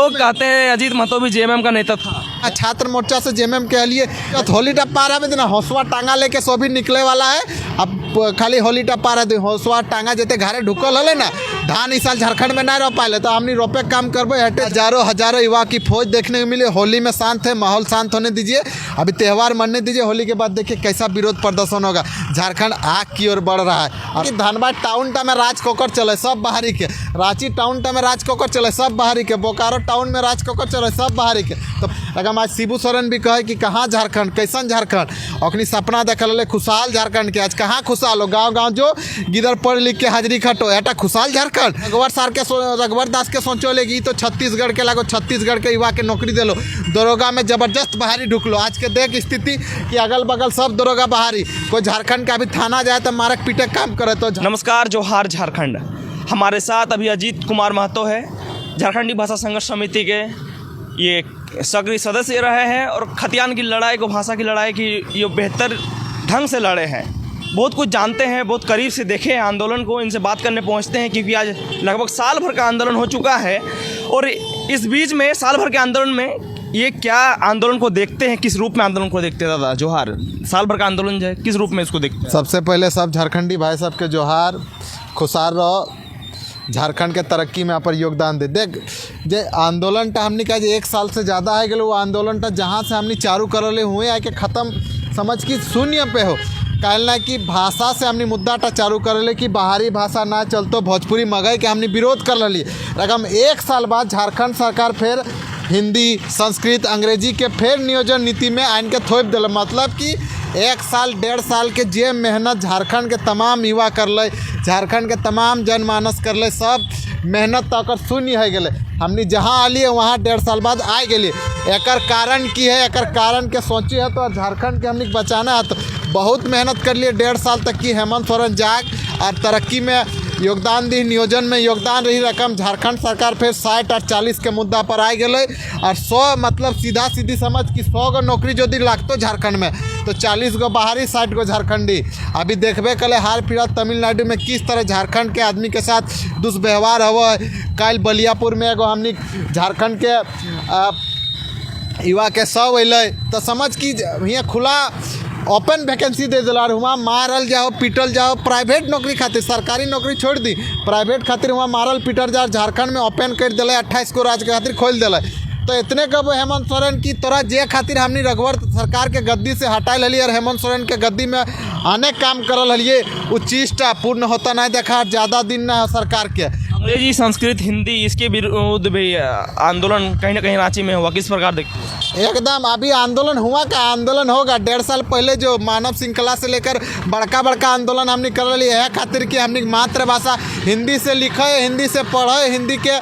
लोग कहते हैं अजीत महतो भी जेएमएम का नेता था। छात्र मोर्चा से जेएमएम के लिए होली टप्पा रहा है, हौसवा टांगा लेके सो भी निकले वाला है। अब खाली होली टप्पा रहे हौसवा टांगा जेते घरे ढुकल हले ना, धान इस साल झारखंड में नहीं रह पाए तो हमने रोपे काम करबे। हटे हजारों युवा की फौज देखने को मिली। होली में शांत है, माहौल शांत होने दीजिए, अभी त्यौहार मनने दीजिए। होली के बाद देखिए कैसा विरोध प्रदर्शन होगा। झारखंड आग की ओर बढ़ रहा है। और धनबाद टाउन में राज कोकर चले सब बाहरी के, रांची टाउन में राज कोकर चले सब बाहरी के, बोकारो टाउन में राज कोकर चले सब बाहरी के। तो अगर आज शिबू सोरेन भी कहे कि कहाँ झारखंड, कैसन झारखंड, अपनी सपना देखल खुशहाल झारखंड के। आज कहाँ खुशहाल हो, गाँव गाँव जो गिदर पढ़ लिख के हाजिरी खटो, एटा खुशहाल झारखंड। रघुवर दास के सोचो लेगी तो छत्तीसगढ़ के लागो, छत्तीसगढ़ के युवा के नौकरी दे लो, दरोगा में जबरदस्त बाहरी ढुक लो। आज के देख स्थिति कि अगल बगल सब दरोगा बाहरी, कोई झारखंड का अभी थाना जाए तो मारक पीटे काम करे। तो नमस्कार, जोहार झारखंड। हमारे साथ अभी अजीत कुमार महतो है, झारखंडी भाषा संघर्ष समिति के ये सक्रिय सदस्य रहे हैं और खतियान की लड़ाई को, भाषा की लड़ाई की ये बेहतर ढंग से लड़े हैं। बहुत कुछ जानते हैं, बहुत करीब से देखे हैं आंदोलन को। इनसे बात करने पहुंचते हैं क्योंकि आज लगभग साल भर का आंदोलन हो चुका है और इस बीच में साल भर के आंदोलन में ये क्या आंदोलन को देखते हैं, किस रूप में आंदोलन को देखते हैं। दादा जोहार, साल भर का आंदोलन जो है किस रूप में इसको देखते हैं? सबसे पहले सब झारखंडी भाई साहब के जोहार, खुशहाल रहो, झारखंड के तरक्की में यहाँ पर योगदान दे। देख जे आंदोलन टा हमने कहा 1 साल से ज़्यादा है गए, वो आंदोलन टा जहाँ से हमने चालू करले हुए आके ख़त्म समझ कि शून्य पे हो। कहना कि भाषा से हमने मुद्दा टा चालू कर ले कि बाहरी भाषा ना चलतो, भोजपुरी मगई के हमने विरोध कर ली। रकम 1 साल बाद झारखंड सरकार फिर हिंदी, संस्कृत, अंग्रेजी के फिर नियोजन नीति में आन के थोप दिल। मतलब कि 1 साल 1.5 साल के जे मेहनत झारखंड के तमाम युवा कर ले, झारखंड के तमाम जनमानस कर ले, सब मेहनत तक शून्य है गए। हमने जहाँ आलिए वहाँ 1.5 साल बाद आए गए। एकर कारण की है, एकर कारण के सोची है तो झारखंड के हमने बचाना है। तो बहुत मेहनत कर लिए 1.5 साल तक की हेमंत सोरेन जाग और तरक्की में योगदान दी, नियोजन में योगदान रही। रकम झारखंड सरकार फिर 60 और 40 के मुद्दा पर आ गए और 100 मतलब सीधा सीधी समझ कि 100 गो नौकरी यदि लागतो झारखंड में तो 40 गो बाहरी, 60 गो झारखंडी। अभी देखबे कले हाल फिलहाल तमिलनाडु में किस तरह झारखंड के आदमी के साथ दुष्व्यवहार हुआ। कल बलियापुर में एगो हमने झारखंड के युवा के सब अल तो समझ कि यहाँ खुला ओपन वैकेंसी दे दिला और वहाँ मारल जाओ, पीटल जाओ। प्राइवेट नौकरी खातिर, सरकारी नौकरी छोड़ दी, प्राइवेट खातिर वहाँ मारल पीटल जाओ। झारखंड में ओपन कर दिले, 28 को राज्य के खातिर खोल दिले। तो इतने कब हेमंत सोरेन की तोरा जे खातिर हमने रघुवर सरकार के गद्दी से हटाए ली और हेमंत सोरेन के गद्दी में अनेक काम करल हलिए, वो चीज़टा पूर्ण होता नहीं देखा। ज़्यादा दिन ना सरकार के अंग्रेजी, संस्कृत, हिंदी इसके विरुद्ध भी आंदोलन कहीं ना कहीं रांची में हुआ, किस प्रकार देखते हैं? एकदम अभी आंदोलन हुआ का आंदोलन होगा। 1.5 साल पहले जो मानव श्रृंखला से लेकर बड़का बड़का आंदोलन हमने कर ली है खातिर कि हमने मातृभाषा हिंदी से लिखे, हिंदी से पढ़े, हिंदी के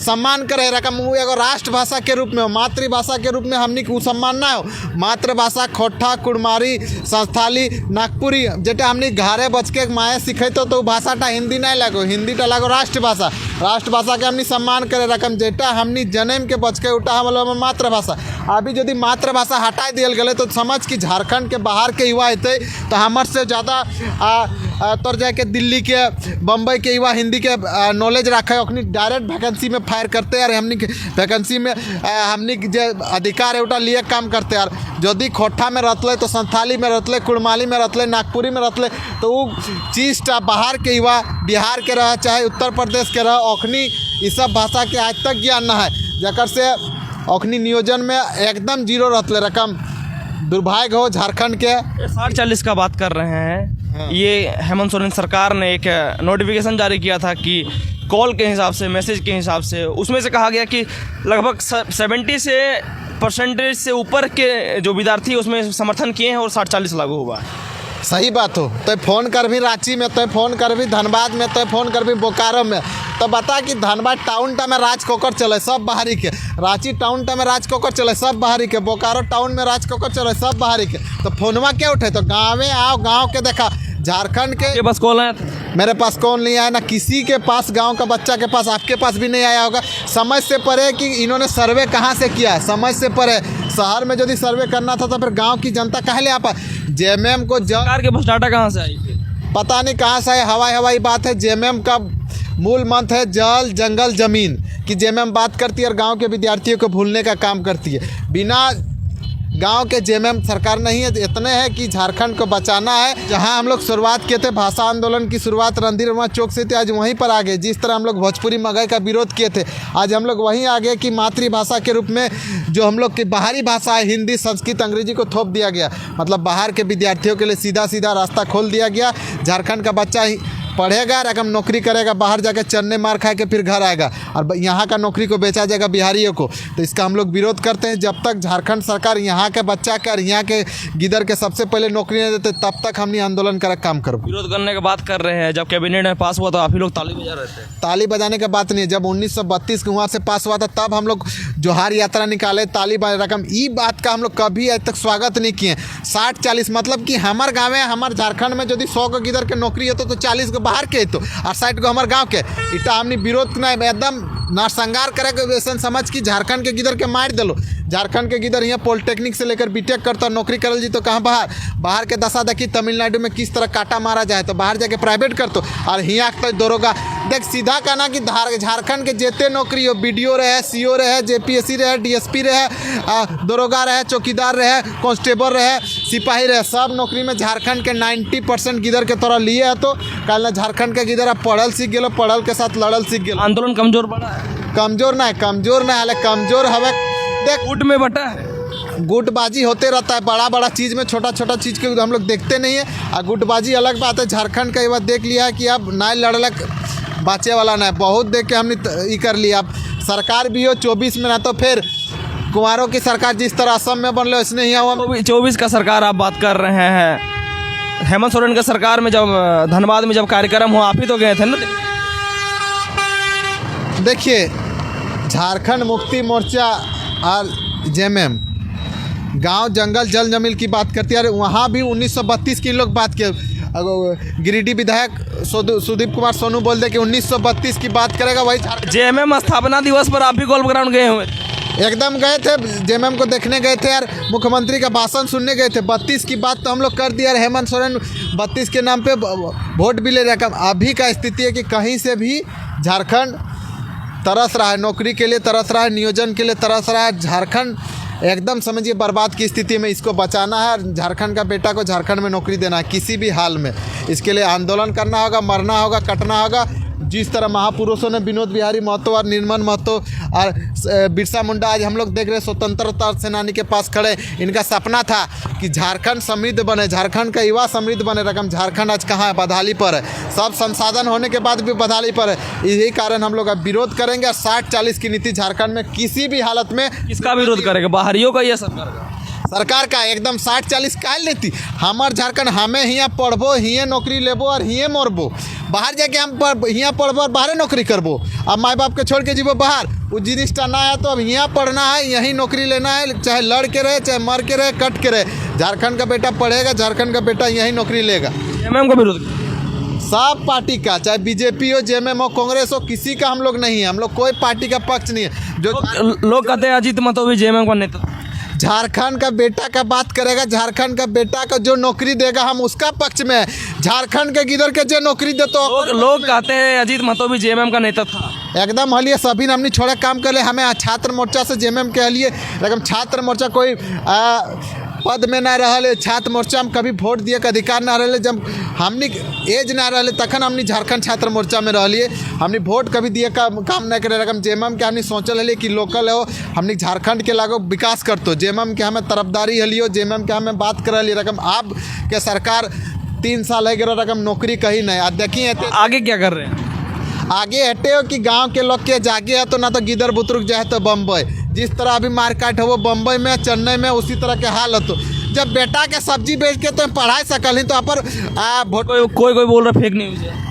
सम्मान करे। रकम वो एगो राष्ट्रभाषा के रूप में, मातृभाषा के रूप में हमने को सम्मान ना हो। मातृभाषा खोट्ठा, कुड़मारी, संस्थाली, नागपुरी जेटा हमने घरे बच के माए सीखे तो भाषा टा हिंदी नहीं लगो, हिंदी टा लगो राष्ट्रभाषा। राष्ट्रभाषा के हमने सम्मान करे। रकम जेटा हमने जन्म के बच के उठा हम मातृभाषा। अभी यदि मातृभाषा हटा दिया गए तो समझ कि झारखंड के बाहर के युवा अते तो हमार से ज़्यादा तोर जाके दिल्ली के, बम्बई के युवा हिंदी के नॉलेज रखे, अपनी डायरेक्ट वैकेंसी में फायर करते यार। हमने वैकेंसी में हमने जो अधिकार है उटा लिए काम करते यार। यदि खोट्ठा में रहते तो संथाली में रहते, कुड़माली में रहते, नागपुरी में रहते तो वो चीज़टा बाहर के युवा, बिहार के रह चाहे उत्तर प्रदेश के रह, अखनी इस सब भाषा के आज तक ज्ञान न है, जकर से अखनी नियोजन में एकदम जीरो रहते। रकम दुर्भाग्य हो झारखंड के। 60-40 का बात कर रहे हैं। ये हेमंत सोरेन सरकार ने एक नोटिफिकेशन जारी किया था कि कॉल के हिसाब से, मैसेज के हिसाब से, उसमें से कहा गया कि लगभग 70% से ऊपर के जो विद्यार्थी उसमें समर्थन किए हैं और 60-40 लागू हुआ। सही बात हो तो फ़ोन कर भी रांची में, तो फ़ोन कर भी धनबाद में, तो फ़ोन कर भी बोकारो में। तो बता कि धनबाद टाउन टा में राज कोकर चले सब बाहरी के, रांची टाउन टा में राज कोकर चले सब बाहरी के, बोकारो टाउन में राज कोकर चले सब बाहरी के। तो फोनवा क्या उठे? तो गाँव में आओ, गाँव के देखा झारखंड के बस कॉल है। मेरे पास कौन नहीं आया, ना किसी के पास, गांव का बच्चा के पास, आपके पास भी नहीं आया होगा। समझ से परे कि इन्होंने सर्वे कहाँ से किया है, समझ से परे। शहर में यदि सर्वे करना था तो फिर गांव की जनता कहाँ ले आ पाए? जेएमएम को सरकार के पास डाटा कहाँ से आई? पता नहीं कहाँ से है, हवाई बात है। जेएमएम का मूल मंत्र है जल, जंगल, जमीन। कि जेएमएम बात करती है और गांव के विद्यार्थियों को भूलने का काम करती है। बिना गांव के जेएमएम सरकार नहीं है, इतने है कि झारखंड को बचाना है। जहां हम लोग शुरुआत किए थे, भाषा आंदोलन की शुरुआत रणधीर वर्मा चौक से थी, आज वहीं पर आ गए। जिस तरह हम लोग भोजपुरी महंगाई का विरोध किए थे, आज हम लोग वहीं आ गए कि मातृभाषा के रूप में जो हम लोग की बाहरी भाषा है, हिंदी, संस्कृत, अंग्रेजी को थोप दिया गया। मतलब बाहर के विद्यार्थियों के लिए सीधा सीधा रास्ता खोल दिया गया। झारखंड का बच्चा पढ़ेगा, रकम नौकरी करेगा, बाहर जाकर चन्ने मार खा के फिर घर आएगा और यहाँ का नौकरी को बेचा जाएगा बिहारियों को। तो इसका हम लोग विरोध करते हैं। जब तक झारखंड सरकार यहाँ के बच्चा का और यहाँ के गिदर के सबसे पहले नौकरी नहीं देते, तब तक हम आंदोलन का काम करें। विरोध करने की बात कर रहे हैं। जब कैबिनेट में पास हुआ तो आप ही लोग ताली बजा रहे थे। ताली बजाने की बात नहीं है। जब 1932 के वहाँ से पास हुआ था, तब हम लोग जोहार यात्रा निकाले, ताली रकम ई बात का हम लोग कभी आज तक स्वागत नहीं किए। 60-40 मतलब कि हमारे गाँव में, हमारे झारखंड में यदि 100 को गिदर के नौकरी होता तो 40 को बाहर के तो और 60 को हमारे गांव के। इटा हमने विरोध ना एकदम नरसंहार करे के वैसे समझ कि झारखंड के गिदर के मार दिलो। झारखंड के गिदर यहाँ पॉलिटेक्निक से लेकर बीटेक करता नौकरी करल जी तो कहाँ बाहर के दशा देखी तमिलनाडु में किस तरह काटा मारा जाए, तो बाहर जाके प्राइवेट कर तो। और यहाँ तो दरोगा देख सीधा कहना कि झारखंड के जेते नौकरी हो, BDO रहे, CO रहे, JPSC रहे, DSP रहे, दरोगा रहे, चौकीदार रहे, कांस्टेबल रहे, सिपाही रहे, सब नौकरी में झारखंड के 90% गिदर के तरह लिए है। तो कल झारखंड के गिदर अब पढ़ल सीख गए, पढ़ल के साथ लड़ल सीख गए। आंदोलन कमजोर पड़ा है? कमजोर ना हाल कमजोर हवे। देख गुट में बटा है, गुटबाजी होते रहता है, बड़ा बड़ा चीज़ में छोटा छोटा चीज़ के हम लोग देखते नहीं है। और गुटबाजी अलग बात है। झारखंड का ये बात देख लिया है कि अब ना लड़लक बाँचे वाला ना है। बहुत देख के हमने ये कर लिया। अब सरकार भी हो 24 में, ना तो फिर कुमारों की सरकार जिस तरह असम में बन लो इसने ही हुआ। 24 का सरकार आप बात कर रहे हैं। हेमंत सोरेन का सरकार में जब धनबाद में जब कार्यक्रम हुआ, आप ही तो गए थे ना। देखिए, झारखंड मुक्ति मोर्चा और जेएमएम गांव जंगल जल जमीन की बात करती है। वहाँ भी 1932 की लोग बात किए। गिरिडीह विधायक सुदीप कुमार सोनू बोल दे कि 1932 की बात करेगा वही। जेएमएम स्थापना दिवस पर आप भी गोल्फ ग्राउंड गए हुए? एकदम गए थे, जेएमएम को देखने गए थे यार, मुख्यमंत्री का भाषण सुनने गए थे। 32 की बात तो हम लोग कर दिया। हेमंत सोरेन 32 के नाम पे वोट भी ले रहा है। अभी का स्थिति है कि कहीं से भी झारखंड तरस रहा है, नौकरी के लिए तरस रहा है, नियोजन के लिए तरस रहा है। झारखंड एकदम समझिए बर्बाद की स्थिति में। इसको बचाना है और झारखंड का बेटा को झारखंड में नौकरी देना है किसी भी हाल में। इसके लिए आंदोलन करना होगा, मरना होगा, कटना होगा। जिस तरह महापुरुषों ने विनोद बिहारी महतो और निर्मल महतो और बिरसा मुंडा, आज हम लोग देख रहे स्वतंत्रता सेनानी के पास खड़े। इनका सपना था कि झारखंड समृद्ध बने, झारखंड का युवा समृद्ध बने। रकम झारखंड आज कहाँ है? बदहाली पर है। सब संसाधन होने के बाद भी बदहाली पर है। यही कारण हम लोग अब विरोध करेंगे। और 60-40 की नीति झारखंड में किसी भी हालत में। किसका विरोध करेंगे? बाहरियों का या सरकार का? एकदम 60-40 का नीति। हमार झारखंड हमें हियाँ पढ़बो, हियाँ नौकरी लेबो और हियाँ मरबो। बाहर जाके हम हियाँ पढ़बो और बाहर नौकरी करबो। अब माँ बाप के छोड़ के जीवो बाहर, वो जिनिस टाना है। तो अब यहाँ पढ़ना है, यहीं नौकरी लेना है, चाहे लड़ के रहे, चाहे मर के रहे, कट के रहे। झारखंड का बेटा पढ़ेगा, झारखंड का बेटा यहीं नौकरी लेगा। जेएमएम का विरोध सब पार्टी का, चाहे बीजेपी हो, जेएमएम हो, कांग्रेस हो, किसी का हम लोग नहीं है। हम लोग कोई पार्टी का पक्ष नहीं है। जो लोग कहते हैं अजीत महतो भी जेएमएम का नेता। झारखंड का बेटा का बात करेगा, झारखंड का बेटा का जो नौकरी देगा हम उसका पक्ष में है। झारखंड के गिदर के जो नौकरी दे तो लोग कहते हैं अजीत महतो भी जेएमएम का नेता था। एकदम हलिए सभी ने हमने छोड़ा काम कर ले। हमें छात्र मोर्चा से जेएमएम के लिए एकदम छात्र मोर्चा कोई पद में ना रहे, छात्र मोर्चा में कभी वोट दिए का अधिकार ना रहे। जब हमने एज ना रहे तखन हमने झारखंड छात्र मोर्चा में रहिए। हमने वोट कभी दिए का काम नहीं करे। रकम जेएमएम के हमने सोचल हलिए कि लोकल हो, हमने झारखंड के लागो विकास करतो। जेएमएम के हमें तरफदारी हलियो, जेएमएम के हमें बात कर रही। रकम आप के सरकार 3 साल है गिरा, रकम नौकरी कहीं नहीं। आज देखिए आगे क्या कर रहे हैं? आगे हटे हो कि गांव के लोग के जागे है तो ना तो गिदर बुतरुक जाए तो बम्बई। जिस तरह अभी मार्केट है वो बम्बई में, चेन्नई में उसी तरह के हाल हो। तो जब बेटा के सब्जी बेच के तो पढ़ाई सकल ही तो पर कोई बोल रहा फेक न्यूज़ है।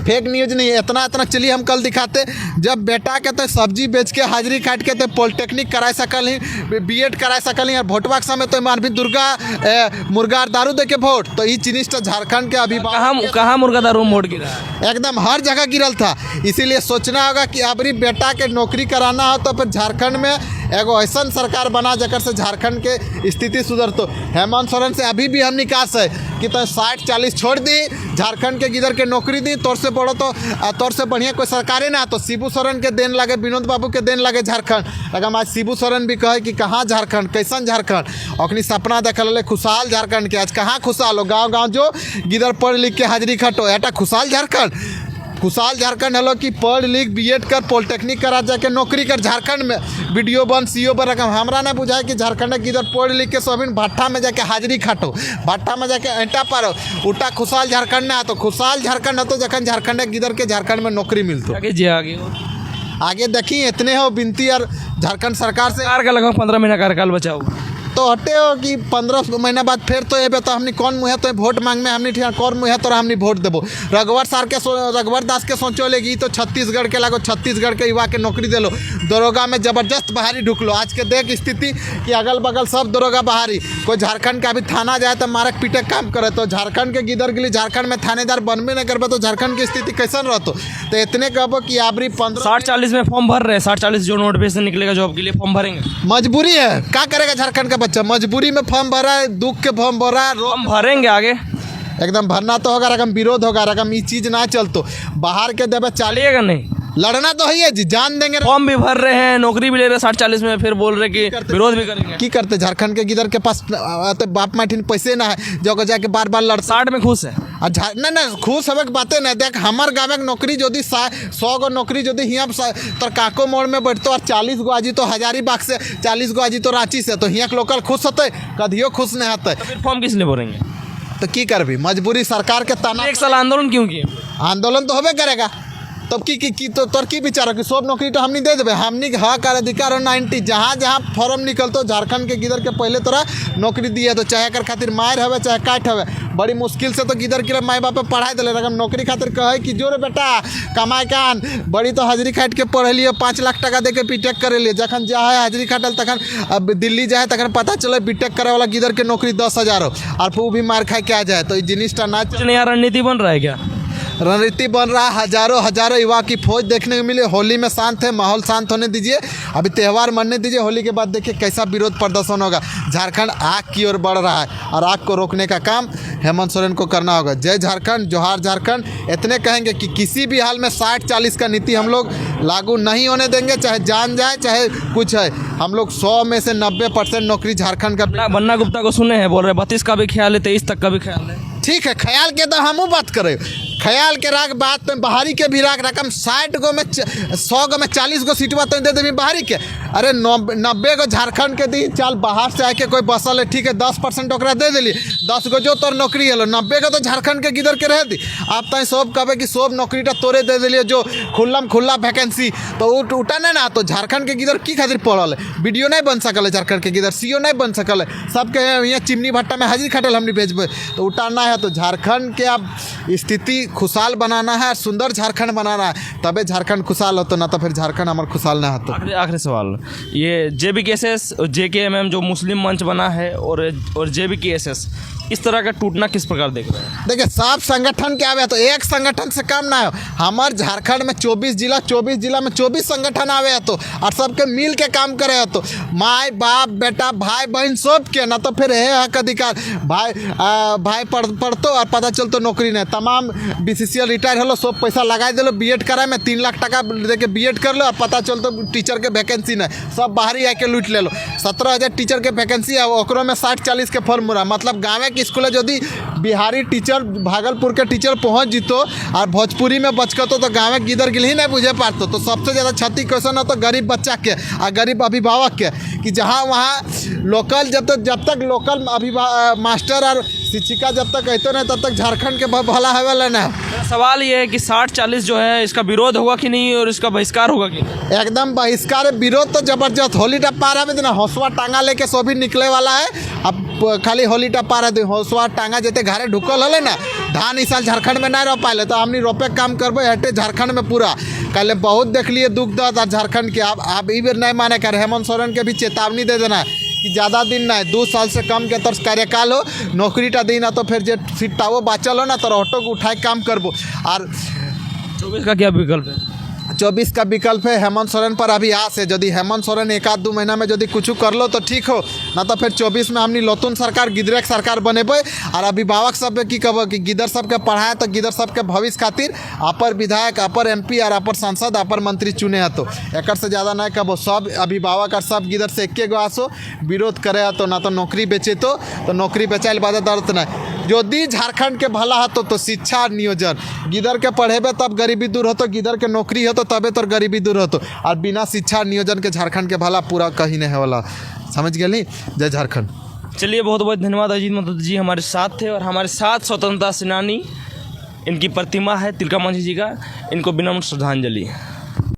फेक न्यूज़ नहीं है, इतना चलिए हम कल दिखाते। जब बेटा के तो सब्जी बेच के हाजिरी काट के तो पॉलिटेक्निक कराए सकल ही, BEd कराए सकल ही। और भोटवा के समय तो मानवी दुर्गा मुर्गा दारू दे के वोट। तो ये जिनिस झारखंड के अभी कहाँ मुर्गा दारू वोट गिरा? एकदम हर जगह गिरल था। इसीलिए सोचना होगा कि अबरी बेटा के नौकरी कराना हो तो फिर झारखंड में एगो ऐसा सरकार बना जकर से झारखंड के स्थिति सुधरतो। हेमंत सोरेन से अभी भी हम निकास है कि तो 60-40 छोड़ दी, झारखंड के गिदर के नौकरी दी, तौर से बड़ो तो तौर से बढ़िया कोई सरकारें ना तो शिबू सोरेन के देन लगे, विनोद बाबू के देन लगे झारखंड। अगर आज शिबू सोरेन भी कहे कि कहाँ झारखंड, कैसन झारखंड, अपनी सपना देखल ले खुशहाल झारखंड के, आज कहाँ खुशहाल हो, गाँव गाँव जो गिदर पढ़ लिख के हाजिरी खटो, एटा खुशहाल झारखंड। खुशहाल झारखंड हेलो कि पढ़ लिख बीएड कर पॉलिटेक्निक करा जाके नौकरी कर झारखंड में वीडियो बन सीओ पर रकम। हमरा ना बुझाए कि झारखंड के इधर पढ़ लिख के सोबिन भट्टा में जाके हाजिरी खाटो, भट्टा में जाके ऐंटा पारो, उल्टा खुशहाल झारखंड ना तो खुशहाल झारखंड है तो जखन झारखंड के इधर के झारखंड में नौकरी मिलतो। आगे देखी इतने हो बिनती और झारखंड सरकार से सरकार का लगभग 15 महीना कार्यकाल बचा हो तो हटे हो कि 15 महीना बाद फिर तो ये तो हमने कौन मुँह तो वोट मांग में हमने ठीक कौन मुँह तो हमने वोट देबो। रघुवर दास के सोचो लेगी तो छत्तीसगढ़ के लागो, छत्तीसगढ़ के युवा के नौकरी दे लो, दरोगा में जबरदस्त बाहरी ढुक लो। आज के देख स्थिति कि अगल बगल सब दरोगा बाहरी, कोई झारखंड का अभी थाना जाए तो मारक पीटे काम करे, तो झारखंड के गिदर के लिए झारखंड में थानेदार बनबे नहीं करबे तो झारखंड की स्थिति कैसन रहतो। तो इतने कहबो कि आबरी 60-40 में फॉर्म भर रहे हैं, 60-40 जो नोटिफिकेशन निकलेगा जॉब के लिए फॉर्म भरेंगे। मजबूरी है, क्या करेगा झारखंड का बच्चा, मजबूरी में फॉर्म भरा है, दुख के फॉर्म भरा है, हम भरेंगे आगे एकदम भरना तो होगा, रकम विरोध होगा, रकम ये चीज ना चलतो बाहर के देवे चलिएगा नहीं, लड़ना तो है जी, जान देंगे। फॉर्म भी भर रहे हैं, नौकरी भी ले रहे हैं 60-40 में, फिर बोल रहे कि विरोध भी करेंगे। की करते झारखंड के गिदर के पास तो बाप माठिन पैसे ना है जो जाके बार बार लड़ 60 में खुश है ना खुश हवे के बातें ना देख। हमार गाँव में नौकरी यदि 100 गो नौकरी यदि हियाँ तो काको मोड़ में बैठतो और 40 गो आजी तो हजारीबाग से, 40 गो आजी तो रांची से, तो हियाँ के लोकल खुश होते, कदियो खुश नहीं होते। तो फिर फॉर्म किस लिए भरेंगे, तो की करबी, मजबूरी सरकार के तना। 1 साल आंदोलन क्यों किए, आंदोलन तो होबे करेगा, तब की तो तोर की विचार कि सब नौकरी तो हमनी दे देवे, हमनी हक और अधिकार 90 जहाँ जहाँ फॉर्म निकलतो झारखंड के गिदर के पहले तोरा नौकरी दिए तो चाहे कर खातिर मार हवे चाहे काट हवे, बड़ी मुश्किल से तो गिदर के माई बाप पढ़ाई दिले, रकम नौकरी खातिर कहे कि जो रे बेटा कमाए कान, बड़ी तो हाजिरी खाट के पढ़ लिए 5 लाख टका दे के बीटेक करे लिए, जखन जाए हाजिरी खाटल तखन अब दिल्ली जाए तखन पता चले बीटेक करे वाला गिदर के नौकरी 10,000 हो और वो भी मार खाए के आ जाए। तो ये जिनिस ना रणनीति बन रहा है क्या, रणनीति बन रहा है, हजारों युवा की फौज देखने को मिले। होली में शांत है, माहौल शांत होने दीजिए, अभी त्यौहार मनने दीजिए, होली के बाद देखिए कैसा विरोध प्रदर्शन होगा। झारखंड आग की ओर बढ़ रहा है और आग को रोकने का काम हेमंत सोरेन को करना होगा। जय झारखंड, जोहार झारखंड। इतने कहेंगे कि किसी भी हाल में 60-40 का नीति हम लोग लागू नहीं होने देंगे, चाहे जान जाए चाहे कुछ है। हम लोग 100 में से 90% नौकरी झारखंड का। बन्ना गुप्ता को सुने हैं बोल रहे 32 का भी ख्याल है, 23 तक का भी ख्याल है। ठीक है, ख्याल के तो हमू बात करें, ख्याल के राग बात में बाहरी के भी राग रकम 60 गो में 100 गो में 40 गो सीटवा तो दे देवी बाहरी के। अरे 90 गो झारखंड के दी, चल बाहर से आके कोई बसल है, ठीक है 10% ओकरा दे दिली, 10 गो जो तोर नौकरी है 90 गो तो झारखंड के गिदर के रह दी। आप तो सब कहे कि सब नौकरी तोरे दे दिलिए जो खुला वैकेंसी, तो उठा नहीं ना, तो झारखंड के गिदर की खातिर पड़ल है, वीडियो नहीं बन सकल है, झारखंड के गिदर सीओ नहीं बन सकल है, सबके यहाँ चिमनी भट्टा में हाजिर खटल हमने भेजबे, तो उठाना है। तो झारखंड के अब स्थिति खुशहाल बनाना है, सुंदर झारखंड बनाना है, तबे झारखंड खुशहाल होता, ना तो फिर झारखंड हमारे खुशहाल ना होता। आखिरी सवाल, ये JBKSS और JKMM जो मुस्लिम मंच बना है और JBKSS इस तरह का टूटना किस प्रकार देख रहे हैं? देखिए सब संगठन के आवे तो एक संगठन से काम ना हो। हमारे झारखंड में 24 जिला में 24 संगठन आवे तो और सबके मिल के काम करे तो माई बाप बेटा भाई बहन सब के, ना तो फिर है हक अधिकार भाई पढ़तो और पता चलतो नौकरी नहीं। तमाम BCCL रिटायर हो सब पैसा लगा दिलो BEड कराए में 3 लाख टका दे के BEड कर लो और पता चलतो टीचर के वैकेंसी नहीं, सब बाहरी आके लूट ले लो। 17,000 टीचर के वैकेंसी है, ओकरों में 60-40 के फॉर्म मुरा, मतलब गाँव के स्कूल यदि बिहारी टीचर भागलपुर के टीचर पहुंच जीतो और भोजपुरी में बचकतो तो गाँव में गिदर गिल ही नहीं बुझे पातो। तो सबसे ज़्यादा क्षति क्वेश्चन हो तो गरीब बच्चा के और गरीब अभिभावक के, कि जहाँ वहाँ लोकल जब तक लोकल मास्टर और शिक्षिका जब तक कहते नहीं तब तक झारखंड के भला है वाला ना। सवाल ये है कि 60-40 जो है इसका विरोध होगा कि नहीं और इसका बहिष्कार होगा कि नहीं? एकदम बहिष्कार, विरोध तो जबरदस्त। होली टप्पा रहा है, हौसवा टांगा लेके सो भी निकले वाला है। अब खाली होली टप्पा रहे हौसवा टांगा जते घरे ढुकल हले ना, धान इस साल झारखंड में नहीं रह पाए तो हमनी रोपे काम करबे हटे झारखंड में पूरा। कल बहुत देख लिए दुख दर्द और झारखंड के। अब ई बेर नहीं माने कर, हेमंत सोरेन के भी चेतावनी दे देना है कि ज़्यादा दिन ना 2 साल से कम के तरफ कार्यकाल हो, नौकरी टा दी ना तो फिर जो सीटावो बाचल हो ना तो ऑटो को उठाए काम करबो। और 24 का क्या विकल्प है? 24 का विकल्प है हेमंत सोरेन पर अभी आस है। यदि हेमंत सोरेन एक आध 2 महीना में यदि कुछ कर लो तो ठीक हो, ना तो फिर 24 में हमनी नतून सरकार गिदरक सरकार बनेबे। और अभिभावक सब की कहब कि गिदर सबके पढ़ाए तो गिदर सबके भविष्य खातिर अपर विधायक, अपर MP और अपर सांसद, अपर मंत्री चुने तो एक से ज़्यादा नहीं कहबो। सब अभिभावक और सब गिदर से एक आसो विरोध करे तो ना तो नौकरी बेचे तो नौकरी बेचाइल बाद दर्द नहीं। यदि झारखंड के भला हतो तो शिक्षा नियोजन गिदर के पढ़ेबे तब गरीबी दूर होतो, गिदर के नौकरी हो तो तबे तो गरीबी दूर होतो। और बिना शिक्षा नियोजन के झारखंड के भला पूरा कहीं नहीं होला। समझ गए? जय झारखंड। चलिए, बहुत बहुत धन्यवाद। अजीत मदद जी हमारे साथ थे और हमारे साथ स्वतंत्रता सेनानी, इनकी प्रतिमा है तिलका मांझी जी का, इनको विनम्र श्रद्धांजलि।